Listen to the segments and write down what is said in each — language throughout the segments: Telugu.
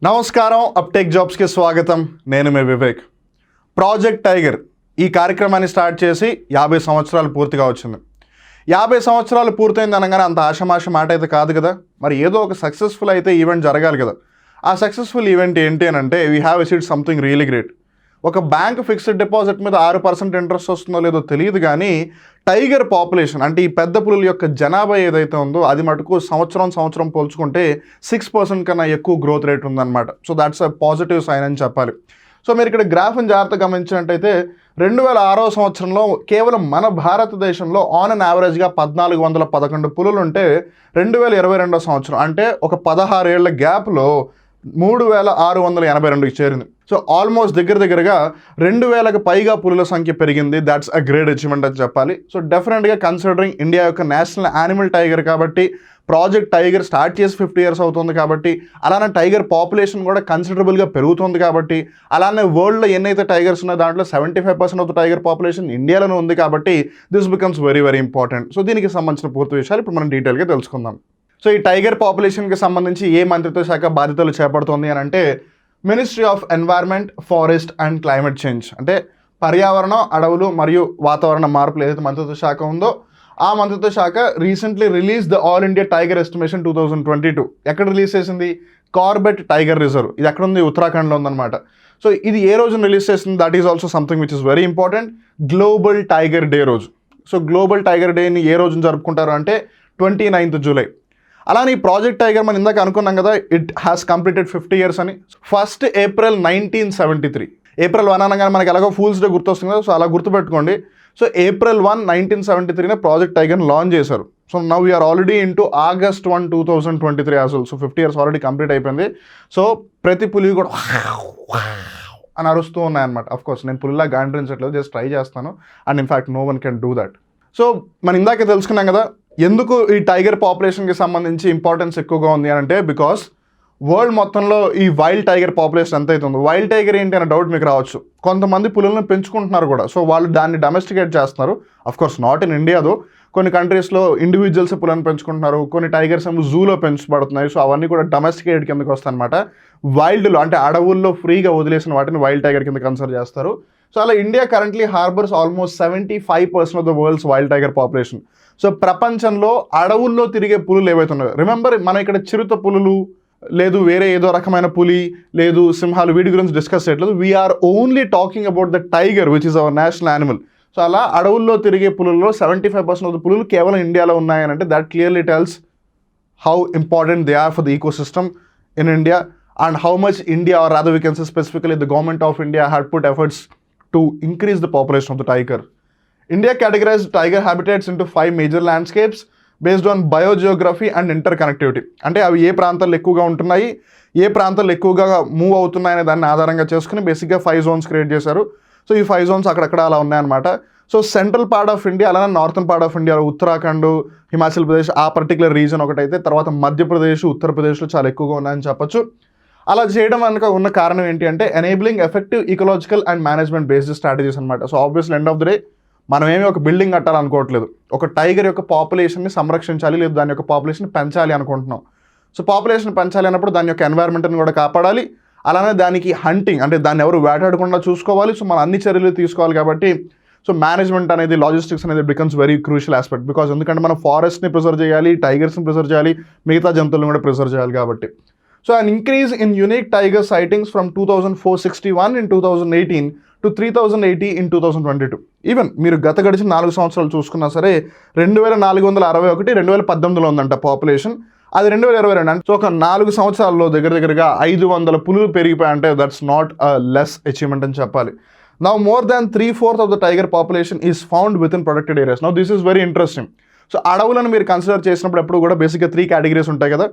నమస్కారం, అప్టేక్ జాబ్స్కి స్వాగతం. నేను మీ వివేక్. ప్రాజెక్ట్ టైగర్ ఈ కార్యక్రమాన్ని స్టార్ట్ చేసి 50 సంవత్సరాలు పూర్తిగా వచ్చింది. 50 సంవత్సరాలు పూర్తయింది అనగానే అంత ఆషమాష మాట అయితే కాదు కదా. మరి ఏదో ఒక సక్సెస్ఫుల్ అయితే ఈవెంట్ జరగాలి కదా. ఆ సక్సెస్ఫుల్ ఈవెంట్ ఏంటి అని అంటే we have achieved something really great. ఒక బ్యాంక్ ఫిక్స్డ్ డిపాజిట్ మీద 6% ఇంట్రెస్ట్ వస్తుందో లేదో తెలియదు, కానీ టైగర్ పాపులేషన్ అంటే ఈ పెద్ద పులుల యొక్క జనాభా ఏదైతే ఉందో అది మటుకు సంవత్సరం పోల్చుకుంటే 6% కన్నా ఎక్కువ గ్రోత్ రేట్ ఉందన్నమాట. So that's a positive sign అని చెప్పాలి. సో మీరు ఇక్కడ గ్రాఫ్ని జాగ్రత్తగా గమనించినట్టయితే 2006వ సంవత్సరంలో కేవలం మన భారతదేశంలో ఆన్ అండ్ యావరేజ్గా 1411 పులులు ఉంటే 2022వ సంవత్సరం అంటే ఒక 16 ఏళ్ల గ్యాప్లో 3682కి చేరింది. సో ఆల్మోస్ట్ దగ్గరగా 2000కి పైగా పులుల సంఖ్య పెరిగింది. దాట్స్ అ గ్రేట్ అచీవ్మెంట్ అని చెప్పాలి. సో డెఫినెట్గా కన్సిడరింగ్ ఇండియా యొక్క నేషనల్ యానిమల్ టైగర్ కాబట్టి, ప్రాజెక్ట్ టైగర్ స్టార్ట్ చేసి 50 ఇయర్స్ అవుతుంది కాబట్టి, అలానే టైగర్ పాపులేషన్ కూడా కన్సిడరబుల్గా పెరుగుతుంది కాబట్టి, అలానే వరల్డ్లో ఎన్నైతే టైగర్స్ ఉన్నాయో దాంట్లో 75% ఆఫ్ ద టైగర్ పాపులేషన్ ఇండియాలోనే ఉంది కాబట్టి this becomes very very important. So దీనికి సంబంధించిన పూర్తి విషయాలు ఇప్పుడు మనం డీటెయిల్గా తెలుసుకుందాం. సో ఈ టైగర్ పాపులేషన్కి సంబంధించి ఏ మంత్రిత్వ శాఖ బాధ్యతలు చేపడుతోంది అని అంటే ministry of environment, forest and climate change. అంటే పర్యావరణం, అడవులు మరియు వాతావరణ మార్పులు ఏదైతే మంత్రిత్వ శాఖ ఉందో ఆ మంత్రిత్వ శాఖ recently release the all India tiger estimation 2022. ఎక్కడ రిలీజ్ చేసింది? Corbett tiger reserve. ఇది ఎక్కడ ఉంది? ఉత్తరాఖండ్లో ఉందన్నమాట. సో ఇది ఏ రోజున రిలీజ్ చేసింది? That is also something which is very important. Global tiger day రోజు. సో గ్లోబల్ టైగర్ డేని ఏ రోజున జరుపుకుంటారు అంటే 29th జూలై. అలానే ఈ ప్రాజెక్ట్ టైగర్ మనం ఇందాక అనుకున్నాం కదా, ఇట్ హ్యాస్ కంప్లీటెడ్ 50 ఇయర్స్ అని. 1 ఏప్రిల్ 1973. ఏప్రిల్ 1 అనగానే మనకి ఎలాగో ఫూల్స్ డే గుర్తొస్తుంది కదా, సో అలా గుర్తుపెట్టుకోండి. సో April 1, 1973 ప్రాజెక్ట్ టైగర్ని లాంచ్ చేశారు. So now we're already into August 1, 2023 as well. So 50 years already complete అయిపోయింది. సో ప్రతి పులి కూడా అని అరుస్తూ ఉన్నాయన్నమాట. అఫ్కోర్స్ నేను పులిలా గాండ్రించట్లేదు, జస్ట్ ట్రై చేస్తాను. And in fact no one can do that. So మనం ఇందాకే తెలుసుకున్నాం కదా ఎందుకు ఈ టైగర్ పాపులేషన్కి సంబంధించి ఇంపార్టెన్స్ ఎక్కువగా ఉంది అని అంటే బికాస్ వరల్డ్ మొత్తంలో ఈ వైల్డ్ టైగర్ పాపులేషన్ ఎంత అవుతుందో. వైల్డ్ టైగర్ ఏంటి అనే డౌట్ మీకు రావచ్చు. కొంతమంది పులులను పెంచుకుంటున్నారు కూడా. సో వాళ్ళు దాన్ని డొమెస్టికేట్ చేస్తున్నారు. అఫ్కోర్స్ నాట్ ఇన్ ఇండియాదో. కొన్ని కంట్రీస్లో ఇండివిజువల్స్ పులను పెంచుకుంటున్నారు, కొన్ని టైగర్స్ ఏమో జూలో పెంచబడుతున్నాయి. సో అవన్నీ కూడా డొమెస్టికేటెడ్ కిందకి వస్తాయి అనమాట. వైల్డ్లో అంటే అడవుల్లో ఫ్రీగా వదిలేసిన వాటిని వైల్డ్ టైగర్ కింద కన్సిడర్ చేస్తారు. సో అలా India currently harbours almost 75% of the world's wild tiger population. So ప్రపంచంలో అడవుల్లో తిరిగే పులులు ఏవైతే ఉన్నాయో, రిమెంబర్ మనం ఇక్కడ చిరుత పులులు లేదు వేరే ఏదో రకమైన పులి లేదు సింహాలు వీటి గురించి డిస్కస్ చేయట్లేదు. We're only talking about the tiger which is our national animal. So అలా అడవుల్లో తిరిగే పులుల్లో 75% ఆఫ్ ద పులులు కేవలం ఇండియాలో ఉన్నాయని అంటే that clearly tells how important they are for the ecosystem in India and how much India or rather we can say specifically the government of India had put efforts to increase the population of the tiger. India categorized tiger habitats into 5 major landscapes based on biogeography and interconnectivity. అంటే అవి ఏ ప్రాంతాల్లో ఎక్కువగా ఉంటున్నాయి, ఏ ప్రాంతాల్లో ఎక్కువగా మూవ్ అవుతున్నాయి అనే దాన్ని ఆధారంగా చేసుకుని బేసిక్గా 5 zones క్రియేట్ చేశారు. సో ఈ 5 zones అక్కడక్కడ అలా ఉన్నాయన్నమాట. So central part of India అలానే northern part of India Uttarakhand, Himachal Pradesh ఆ పర్టికులర్ రీజన్ ఒకటైతే, తర్వాత మధ్యప్రదేశ్, ఉత్తరప్రదేశ్లో చాలా ఎక్కువగా ఉన్నాయని చెప్పొచ్చు. అలా చేయడం వెనుక ఉన్న కారణం ఏంటి అంటే enabling effective ecological and management based strategies అనమాట. So obviously end of the day మనం ఏమి ఒక బిల్డింగ్ కట్టాలనుకోవట్లేదు, ఒక టైగర్ యొక్క పాపులేషన్ని సంరక్షించాలి లేదా దాని యొక్క పాపులేషన్ పెంచాలి అనుకుంటున్నాం. సో పాపులేషన్ పెంచాలి అన్నప్పుడు దాని యొక్క ఎన్వైర్న్మెంట్ని కూడా కాపాడాలి, అలానే దానికి హంటింగ్ అంటే దాన్ని ఎవరు వేటాడకుండా చూసుకోవాలి. సో మనం అన్ని చర్యలు తీసుకోవాలి కాబట్టి సో మేనేజ్మెంట్ అనేది, లాజిస్టిక్స్ అనేది becomes very crucial aspect. Because ఎందుకంటే మనం ఫారెస్ట్ని ప్రిజర్వ్ చేయాలి, టైగర్స్ని ప్రిజర్వ్ చేయాలి, మిగతా జంతువులను కూడా ప్రిజర్వ్ చేయాలి కాబట్టి. So an increase in unique tiger sightings from 2,461 in 2018 to 3,080 in 2022. Even మీరు గడిచిన 4 సంవత్సరాలు చూసుకున్నా సరే 2,461 2018లో ఉందంట పాపులేషన్. అది 2022 అంటే సో ఒక 4 సంవత్సరాల్లో దగ్గరగా 500 పులులు పెరిగిపోయాయంటే that's not a less achievement అని చెప్పాలి. Now more than 3/4 of the tiger population is found within protected areas. Now this is very interesting. So అడవులను మీరు కన్సిడర్ చేసినప్పుడు ఎప్పుడు కూడా బేసిక్గా 3 కేటగిరీస్ ఉంటాయి కదా,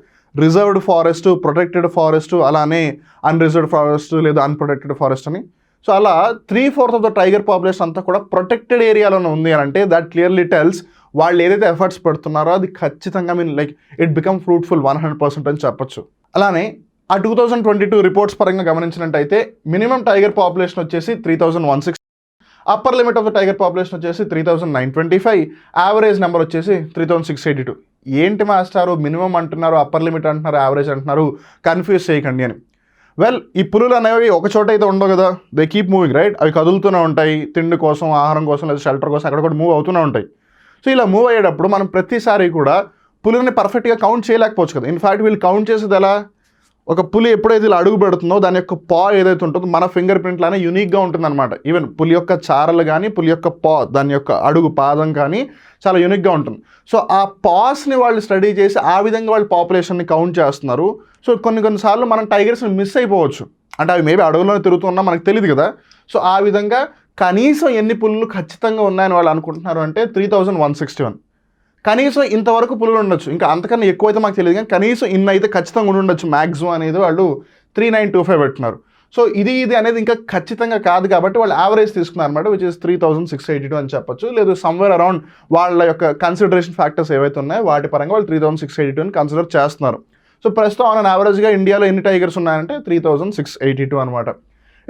రిజర్వ్డ్ ఫారెస్ట్, ప్రొటెక్టెడ్ ఫారెస్ట్, అలానే అన్రిజర్వ్డ్ ఫారెస్ట్ లేదా అన్ప్రొటెక్టెడ్ ఫారెస్ట్ అని. సో అలా 3/4 ఆఫ్ ద టైగర్ పాపులేషన్ అంతా కూడా ప్రొటెక్టెడ్ ఏరియాలోనే ఉంది అని అంటే దట్ క్లియర్లీ టెల్స్ వాళ్ళు ఏదైతే ఎఫర్ట్స్ పెడుతున్నారో అది ఖచ్చితంగా లైక్ ఇట్ బికమ్ ఫ్రూట్ఫుల్ 100% అని చెప్పొచ్చు. అలానే ఆ 2022 రిపోర్ట్స్ పరంగా గమనించినట్టయితే మినిమం టైగర్ పాపులేషన్ వచ్చేసి 3,160, upper limit of the tiger population వచ్చేసి 3,925, యావరేజ్ నెంబర్ వచ్చేసి 3,682. ఏంటి మాస్టారు మినిమం అంటున్నారు, అప్పర్ లిమిట్ అంటున్నారు, యావరేజ్ అంటున్నారు, కన్ఫ్యూజ్ చేయకండి అని. వెల్ ఈ పులులు అనేవి ఒక చోట అయితే ఉండవు కదా, దే కీప్ మూవింగ్ రైట్. అవి కదులుతూనే ఉంటాయి, తిండి కోసం, ఆహారం కోసం, లేదా షెల్టర్ కోసం అక్కడ కూడా మూవ్ అవుతూనే ఉంటాయి. సో ఇలా మూవ్ అయ్యేటప్పుడు మనం ప్రతిసారి కూడా పులులని పర్ఫెక్ట్గా కౌంట్ చేయలేకపోవచ్చు కదా. ఇన్ఫ్యాక్ట్ వీళ్ళు కౌంట్ చేసేది ఎలా, ఒక పులి ఎప్పుడైతే ఇలా అడుగు పెడుతుందో దాని యొక్క పా ఏదైతే ఉంటుందో మన ఫింగర్ ప్రింట్ లానే యూనిక్గా ఉంటుంది అనమాట. ఈవెన్ పులి యొక్క చారలు కానీ, పులి యొక్క పా, దాని యొక్క అడుగు పాదం కానీ చాలా యూనిక్గా ఉంటుంది. సో ఆ పాస్ని వాళ్ళు స్టడీ చేసి ఆ విధంగా వాళ్ళు పాపులేషన్ని కౌంట్ చేస్తున్నారు. సో కొన్నిసార్లు మనం టైగర్స్ని మిస్ అయిపోవచ్చు, అంటే అవి మేబీ అడవుల్లోనే తిరుగుతున్నా మనకు తెలియదు కదా. సో ఆ విధంగా కనీసం ఎన్ని పులులు ఖచ్చితంగా ఉన్నాయని వాళ్ళు అనుకుంటున్నారు అంటే 3161. కనీసం ఇంతవరకు పులులు ఉండొచ్చు, ఇంకా అంతకన్నా ఎక్కువైతే మాకు తెలియదు, కానీ కనీసం ఇన్ని అయితే ఖచ్చితంగా ఉండొచ్చు మ్యాక్సిమం అనేది వాళ్ళు 3925 పెట్టినారు. సో ఇది అనేది ఇంకా ఖచ్చితంగా కాదు కాబట్టి వాళ్ళు యావరేజ్ తీసుకున్నారు అనమాట, విచ్ ఇస్ 3682 అని చెప్పొచ్చు. లేదు సమ్వేర్ అరౌండ్ వాళ్ళ యొక్క కన్సిడరేషన్ ఫ్యాక్టర్స్ ఏవైతే ఉన్నాయో వాటి పరంగా వాళ్ళు 3682 అని కన్సిడర్ చేస్తున్నారు. సో ప్రస్తుతం ఆన్ యావరేజ్గా ఇండియాలో ఎన్ని టైగర్స్ ఉన్నాయంటే 3682 అనమాట.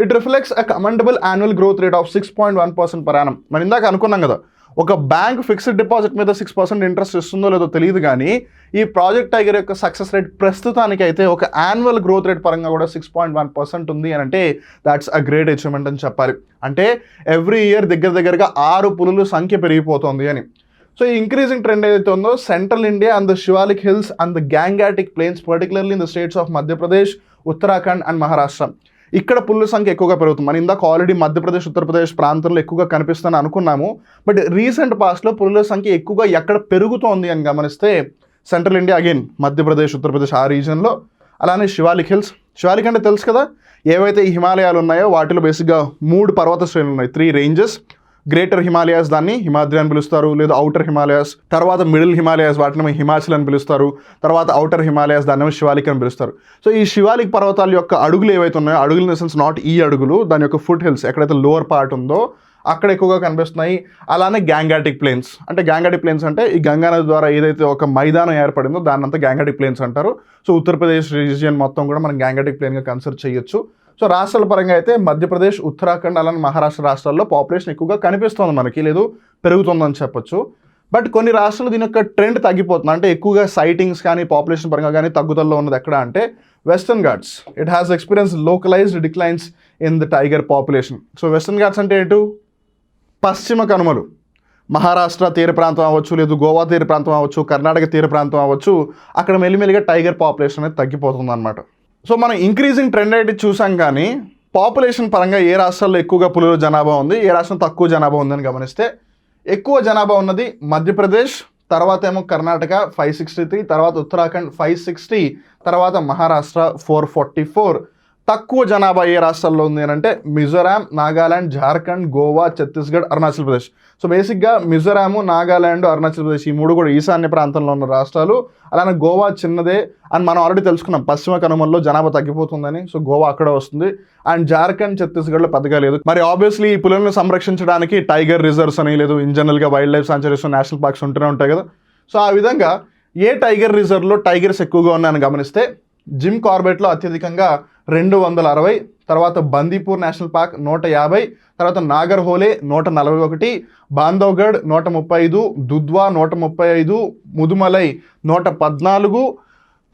It reflects a commendable annual growth rate of 6.1% per annum. మరి ఇందాక అనుకున్నాం కదా, ఒక బ్యాంక్ ఫిక్స్డ్ డిపాజిట్ మీద 6% ఇంట్రెస్ట్ ఇస్తుందో లేదో తెలియదు, కానీ ఈ ప్రాజెక్ట్ టైగర్ యొక్క సక్సెస్ రేట్ ప్రస్తుతానికి అయితే ఒక యాన్యువల్ గ్రోత్ రేట్ పరంగా కూడా 6.1% ఉంది అని అంటే దాట్స్ అ గ్రేట్ అచీవ్మెంట్ అని చెప్పాలి. అంటే ఎవ్రీ ఇయర్ దగ్గరగా 6 పులుల సంఖ్య పెరిగిపోతుంది అని. సో ఈ ఇంక్రీజింగ్ ట్రెండ్ ఏదైతే ఉందో central India and the Shivalik hills and the gangetic plains, particularly in the states of Madhya Pradesh, Uttarakhand and Maharashtra, ఇక్కడ పులుల సంఖ్య ఎక్కువగా పెరుగుతుంది. మనం ఇందాక ఆల్రెడీ మధ్యప్రదేశ్, ఉత్తరప్రదేశ్ ప్రాంతంలో ఎక్కువగా కనిపిస్తుందని అనుకున్నాము. బట్ రీసెంట్ పాస్ట్లో పులుల సంఖ్య ఎక్కువగా ఎక్కడ పెరుగుతోంది అని గమనిస్తే central India, again Madhya Pradesh, Uttar Pradesh ఆ రీజన్లో, అలానే శివాలిక్ హిల్స్. శివాలిక్ అంటే తెలుసు కదా, ఏవైతే ఈ హిమాలయాలు ఉన్నాయో వాటిలో బేసిక్గా 3 పర్వత శ్రేణులు ఉన్నాయి, 3 రేంజెస్. గ్రేటర్ హిమాలయాస్ దాన్ని హిమాద్రి అని పిలుస్తారు, లేదా ఔటర్ హిమాలయాస్. తర్వాత మిడిల్ హిమాలయాస్ వాటిని హిమాచల్ అని పిలుస్తారు. తర్వాత ఔటర్ హిమాలయాస్ దాన్ని శివాలిక్ అని పిలుస్తారు. సో ఈ శివాలిక్ పర్వతాల యొక్క అడుగులు ఏవైతే ఉన్నాయో, అడుగులు ఇన్ ద సెన్స్ నాట్ ఈ అడుగులు, దాని యొక్క ఫుట్ హిల్స్ ఎక్కడైతే లోవర్ పార్ట్ ఉందో అక్కడ ఎక్కువగా కనిపిస్తున్నాయి. అలానే గ్యాంగాటిక్ ప్లేన్స్, అంటే గ్యాంగాటిక్ ప్లేన్స్ అంటే ఈ గంగానది ద్వారా ఏదైతే ఒక మైదానం ఏర్పడిందో దాన్నంతా గ్యాంగాటిక్ ప్లేన్స్ అంటారు. సో ఉత్తరప్రదేశ్ రీజియన్ మొత్తం కూడా మనం గ్యాంగాటిక్ ప్లేన్గా కన్సిడర్ చేయొచ్చు. సో రాష్ట్రాల పరంగా అయితే మధ్యప్రదేశ్, ఉత్తరాఖండ్ అలానే మహారాష్ట్ర రాష్ట్రాల్లో పాపులేషన్ ఎక్కువగా కనిపిస్తుంది మనకి, లేదు పెరుగుతుందని చెప్పొచ్చు. బట్ కొన్ని రాష్ట్రాలు దీని యొక్క ట్రెండ్ తగ్గిపోతుంది, అంటే ఎక్కువగా సైటింగ్స్ కానీ పాపులేషన్ పరంగా కానీ తగ్గుదలలో ఉన్నది ఎక్కడ అంటే Western Ghats. It has experience localized declines in the tiger population. So Western Ghats అంటే ఏంటి, పశ్చిమ కనుమలు, మహారాష్ట్ర తీర ప్రాంతం అవ్వచ్చు, లేదు గోవా తీర ప్రాంతం అవ్వచ్చు, కర్ణాటక తీర ప్రాంతం అవ్వచ్చు, అక్కడ మెల్లిమెల్లిగా టైగర్ పాపులేషన్ అనేది తగ్గిపోతుంది అనమాట. సో మనం ఇంక్రీజింగ్ ట్రెండ్ అయితే చూసాం, కానీ పాపులేషన్ పరంగా ఏ రాష్ట్రాల్లో ఎక్కువగా పులుల జనాభా ఉంది, ఏ రాష్ట్రం తక్కువ జనాభా ఉందని గమనిస్తే ఎక్కువ జనాభా ఉన్నది మధ్యప్రదేశ్, తర్వాత ఏమో కర్ణాటక 563, తర్వాత ఉత్తరాఖండ్ 560, తర్వాత మహారాష్ట్ర 444. తక్కువ జనాభా ఏ రాష్ట్రాల్లో ఉంది అని అంటే మిజోరాం, నాగాలాండ్, జార్ఖండ్, గోవా, ఛత్తీస్గఢ్, అరుణాచల్ ప్రదేశ్. సో బేసిక్గా మిజోరాము, నాగాలాండ్, అరుణాచల్ ప్రదేశ్ ఈ 3 కూడా ఈశాన్య ప్రాంతంలో ఉన్న రాష్ట్రాలు. అలానే గోవా చిన్నదే అని మనం ఆల్రెడీ తెలుసుకున్నాం, పశ్చిమ కనుమల్లో జనాభా తగ్గిపోతుందని. సో గోవా అక్కడ వస్తుంది. అండ్ జార్ఖండ్, ఛత్తీస్గఢ్లో పెద్దగా లేదు. మరి ఆబ్వియస్లీ ఈ పులులను సంరక్షించడానికి టైగర్ రిజర్వ్స్ అని, లేదు ఇన్ జనరల్గా wild life sanctuaries, national parks ఉంటూనే ఉంటాయి కదా. సో ఆ విధంగా ఏ టైగర్ రిజర్వ్లో టైగర్స్ ఎక్కువగా ఉన్నాయని గమనిస్తే జిమ్ కార్బెట్లో అత్యధికంగా 260, తర్వాత బందీపూర్ నేషనల్ పార్క్ 150, తర్వాత నాగర్హోలే 141, బాంధవ్గఢ్ 135, దుధ్వా 135, ముదుమలై 114,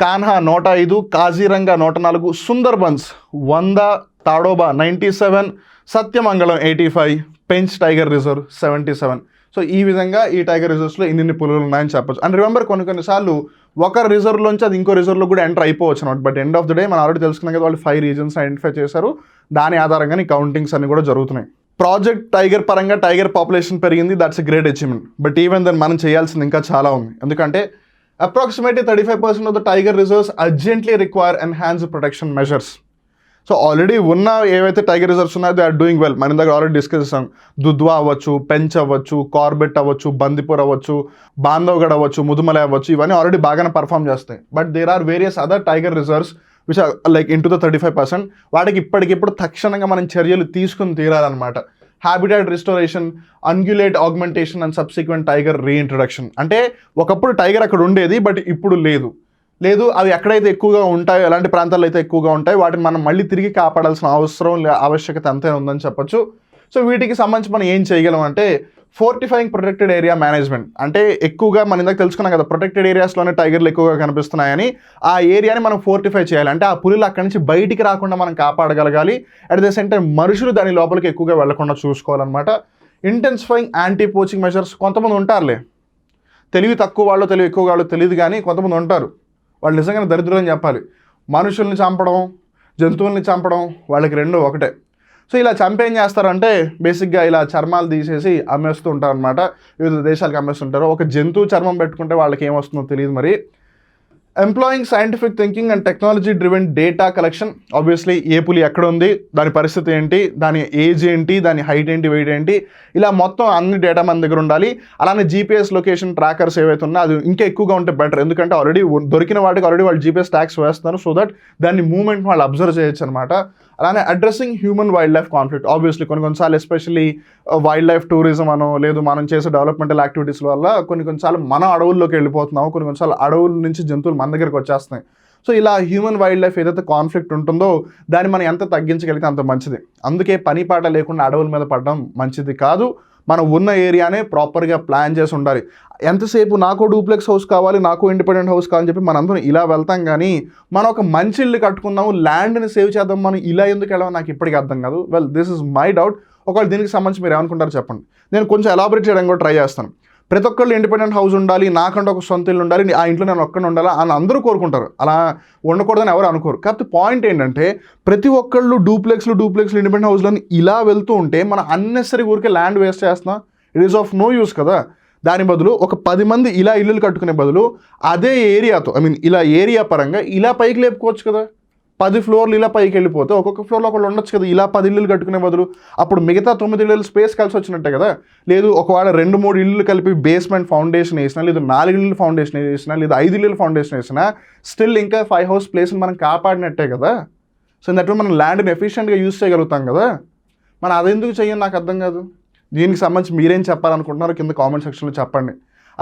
కాన్హా 105, కాజీరంగా 104, సుందర్బన్స్ 100, తాడోబా 97, సత్యమంగళం 85, పెంచ్ టైగర్ రిజర్వ్ 77. సో ఈ విధంగా ఈ టైగర్ రిజర్వ్స్లో ఇన్ని పులులు ఉన్నాయని చెప్పొచ్చు. అండ్ రిమెంబర్ కొన్నిసార్లు ఒక రిజర్వ్లోంచి అది ఇంకో రిజర్వ్లో కూడా ఎంటర్ అయిపోవచ్చు అనమాట. But end of the day మనం ఆల్రెడీ తెలుసుకున్నాం కదా, వాళ్ళు 5 రీజన్స్ ఐడెంటిఫై చేశారు, దాని ఆధారంగా కౌంటింగ్స్ అన్ని కూడా జరుగుతున్నాయి. ప్రాజెక్ట్ టైగర్ పరంగా టైగర్ పాపులేషన్ పెరిగింది, that's a great achievement. But even then మనం చేయాల్సింది ఇంకా చాలా ఉంది. ఎందుకంటే approximately 35% of the tiger reserves urgently require enhance protection measures. So already ఉన్న ఏవైతే టైగర్ రిజర్వ్స్ ఉన్నాయో దే ఆర్ డూయింగ్ వెల్. మన దగ్గర ఆల్రెడీ డిస్కస్ చేసాం, దుధ్వా అవ్వచ్చు, పెంచ్ అవ్వచ్చు, కార్బెట్ అవ్వచ్చు, బందిపూర్ అవ్వచ్చు, బాంధవ్గఢ్ అవ్వచ్చు, ముదుమలై అవ్వచ్చు, ఇవన్నీ ఆల్రెడీ బాగానే పర్ఫామ్ చేస్తాయి. But there are various other tiger reserves which are like into the 35%. వాటికి ఇప్పటికిప్పుడు తక్షణంగా మనం చర్యలు తీసుకుని తీరాలన్నమాట. Habitat restoration, ungulate augmentation and subsequent tiger reintroduction. అంటే ఒకప్పుడు టైగర్ అక్కడ ఉండేది, బట్ ఇప్పుడు లేదు. అవి ఎక్కడైతే ఎక్కువగా ఉంటాయో, ఎలాంటి ప్రాంతాల్లో అయితే ఎక్కువగా ఉంటాయో వాటిని మనం మళ్ళీ తిరిగి కాపాడాల్సిన ఆవశ్యకత అంతే ఉందని చెప్పొచ్చు. సో వీటికి సంబంధించి మనం ఏం చేయగలం అంటే, ఫోర్టిఫైయింగ్ ప్రొటెక్టెడ్ ఏరియా మేనేజ్మెంట్ అంటే ఎక్కువగా మనం ఇందాక తెలుసుకున్నాం కదా, ప్రొటెక్టెడ్ ఏరియాస్లోనే టైగర్లు ఎక్కువగా కనిపిస్తున్నాయని. ఆ ఏరియాని మనం ఫోర్టిఫై చేయాలి, అంటే ఆ పులులు అక్కడి నుంచి బయటికి రాకుండా మనం కాపాడగలగాలి. అట్ ద సేమ్ టైం మనుషులు దాని లోపలికి ఎక్కువగా వెళ్లకుండా చూసుకోవాలన్నమాట. Intensifying anti poaching measures. కొంతమంది ఉంటారులే, తెలివి తక్కువ వాళ్ళు తెలివి ఎక్కువ వాళ్ళు తెలియదు, కానీ కొంతమంది ఉంటారు వాళ్ళు నిజంగానే దరిద్రులు అని చెప్పాలి. మనుషుల్ని చంపడం, జంతువుల్ని చంపడం వాళ్ళకి రెండు ఒకటే. సో ఇలా చంపి ఏం చేస్తారంటే బేసిక్గా ఇలా చర్మాలు తీసేసి అమ్మేస్తూ ఉంటారు అనమాట, వివిధ దేశాలకు అమ్మేస్తుంటారు. ఒక జంతువు చర్మం పెట్టుకుంటే వాళ్ళకి ఏమొస్తుందో తెలియదు మరి. Employing scientific thinking and technology driven data collection. Obviously ఏ పులి ఎక్కడ ఉంది, దాని పరిస్థితి ఏంటి, దాని ఏజ్ ఏంటి, దాని హైట్ ఏంటి, వెయిట్ ఏంటి, ఇలా మొత్తం అన్ని డేటా మన దగ్గర ఉండాలి. అలానే జీపీఎస్ లొకేషన్ ట్రాకర్స్ ఏవైతే ఉన్నాయో అది ఇంకా ఎక్కువగా ఉంటే బెటర్, ఎందుకంటే ఆల్రెడీ దొరికిన వాటికి ఆల్రెడీ వాళ్ళు జీపీఎస్ ట్యాగ్స్ వేస్తున్నారు, సో దట్ దాన్ని మూవ్మెంట్ వాళ్ళు అబ్జర్వ్ చేయొచ్చు అనమాట. అలానే addressing human wild life conflict. Obviously కొన్నిసార్లు ఎస్పెషల్లీ వైల్డ్ లైఫ్ టూరిజం అనో లేదు మనం చేసే డెవలప్మెంటల్ యాక్టివిటీస్ వల్ల కొన్నిసార్లు మనం అడవుల్లోకి వెళ్ళిపోతున్నాము, కొన్నిసార్లు అడవుల నుంచి జంతువులు మన దగ్గరికి వచ్చేస్తున్నాయి. సో ఇలా హ్యూమన్ వైల్డ్ లైఫ్ ఏదైతే కాన్ఫ్లిక్ట్ ఉంటుందో దాన్ని మనం ఎంత తగ్గించగలిగితే అంత మంచిది. అందుకే పని పాట లేకుండా అడవుల మీద పడడం మంచిది కాదు. మనం ఉన్న ఏరియానే ప్రాపర్గా ప్లాన్ చేసి ఉండాలి. ఎంతసేపు నాకు డూప్లెక్స్ హౌస్ కావాలి, నాకు ఇండిపెండెంట్ హౌస్ కావాలని చెప్పి మనందరం ఇలా వెళ్తాం, కానీ మనం ఒక మంచి ఇల్లు కట్టుకుందాము, ల్యాండ్ని సేవ్ చేద్దాం, మనం ఇలా ఎందుకు వెళ్ళామో నాకు ఇప్పటికీ అర్థం కాదు. Well, this is my doubt. ఒకవేళ దీనికి సంబంధించి మీరు ఏమనుకుంటారో చెప్పండి, నేను కొంచెం ఎలాబరేట్ చేయడానికి కూడా ట్రై చేస్తాను. ప్రతి ఒక్కళ్ళు ఇండిపెండెంట్ హౌస్ ఉండాలి, నాకంటే ఒక సొంత ఇల్లు ఉండాలి, ఆ ఇంట్లో నేను ఒక్కడిని ఉండాలి అని అందరూ కోరుకుంటారు. అలా ఉండకూడదని ఎవరు అనుకోరు. కాకపోతే పాయింట్ ఏంటంటే ప్రతి ఒక్కళ్ళు డూప్లెక్స్లు ఇండిపెండెంట్ హౌస్లని ఇలా వెళ్తూ ఉంటే మనం అన్నెసరీ ఊరికే ల్యాండ్ వేస్ట్ చేస్తున్నాం. It is of no use కదా. దాని బదులు ఒక 10 మంది ఇలా ఇల్లులు కట్టుకునే బదులు అదే ఏరియాతో ఇలా ఏరియా పరంగా ఇలా పైకి లేపుకోవచ్చు కదా. 10 ఫ్లోర్లు ఇలా పైకి వెళ్ళిపోతే ఒక్కొక్క ఫ్లోర్లో ఒకళ్ళు ఉండొచ్చు కదా, ఇలా 10 ఇల్లులు కట్టుకునే బదులు. అప్పుడు మిగతా 9 ఇల్లులు స్పేస్ కలిసి వచ్చినట్టే కదా. లేదు ఒకవేళ 2-3 ఇల్లులు కలిపి బేస్మెంట్ ఫౌండేషన్ వేసినా, లేదు 4 ఇల్లులు ఫౌండేషన్ వేసినా, లేదా 5 ఇల్లులు ఫౌండేషన్ వేసినా స్టిల్ ఇంకా 5 హౌస్ ప్లేస్ని మనం కాపాడినట్టే కదా. సో దట్ మనం ల్యాండ్ని ఎఫిషియెంట్గా యూజ్ చేయగలుగుతాం కదా. మనం అదెందుకు చెయ్యం నాకు అర్థం కాదు. దీనికి సంబంధించి మీరేం చెప్పాలనుకుంటున్నారో కింద కామెంట్ సెక్షన్లో చెప్పండి.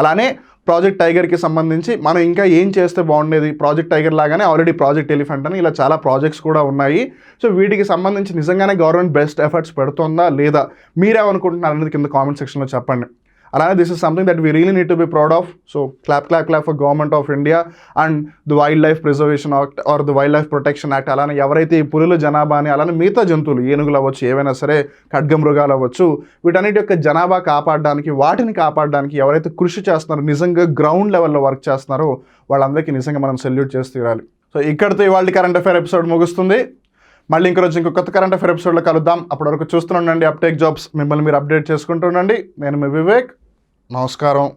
అలానే ప్రాజెక్ట్ టైగర్కి సంబంధించి మనం ఇంకా ఏం చేస్తే బాగుండేది, ప్రాజెక్ట్ టైగర్ లాగానే ఆల్రెడీ ప్రాజెక్ట్ ఎలిఫెంట్ అని ఇలా చాలా ప్రాజెక్ట్స్ కూడా ఉన్నాయి. సో వీటికి సంబంధించి నిజంగానే గవర్నమెంట్ బెస్ట్ ఎఫర్ట్స్ పెడుతుందా లేదా, మీరేమనుకుంటున్నారు అనేది కింద కామెంట్ సెక్షన్లో చెప్పండి. అలానే this is something that we really need to be proud of. So clap for government of India and the wildlife preservation act or the wildlife protection act. అలానే ఎవరైతే ఈ పులుల జనాభాని, అలానే మిగతా జంతువులు, ఏనుగులు అవ్వచ్చు, ఏవైనా సరే ఖడ్గమృగాలు అవ్వచ్చు, వీటన్నిటి యొక్క జనాభా కాపాడడానికి, వాటిని కాపాడడానికి ఎవరైతే కృషి చేస్తున్నారో, నిజంగా గ్రౌండ్ లెవెల్లో వర్క్ చేస్తున్నారో వాళ్ళందరికీ నిజంగా మనం సెల్యూట్ చేస్తూ తీరాలి. సో ఇక్కడితో ఇవాళ కరెంట్ అఫైర్ ఎపిసోడ్ ముగుస్తుంది. మళ్ళీ ఇంకో రోజు ఇంకో కొత్త కరెంట్ అఫైర్ ఎపిసోడ్లో కలుద్దాం. అప్పటి వరకు చూస్తుండండి అప్టేక్ జాబ్స్. మిమ్మల్ని మీరు అప్డేట్ చేసుకుంటుండండి. నేను మీ వివేక్. నమస్కారం.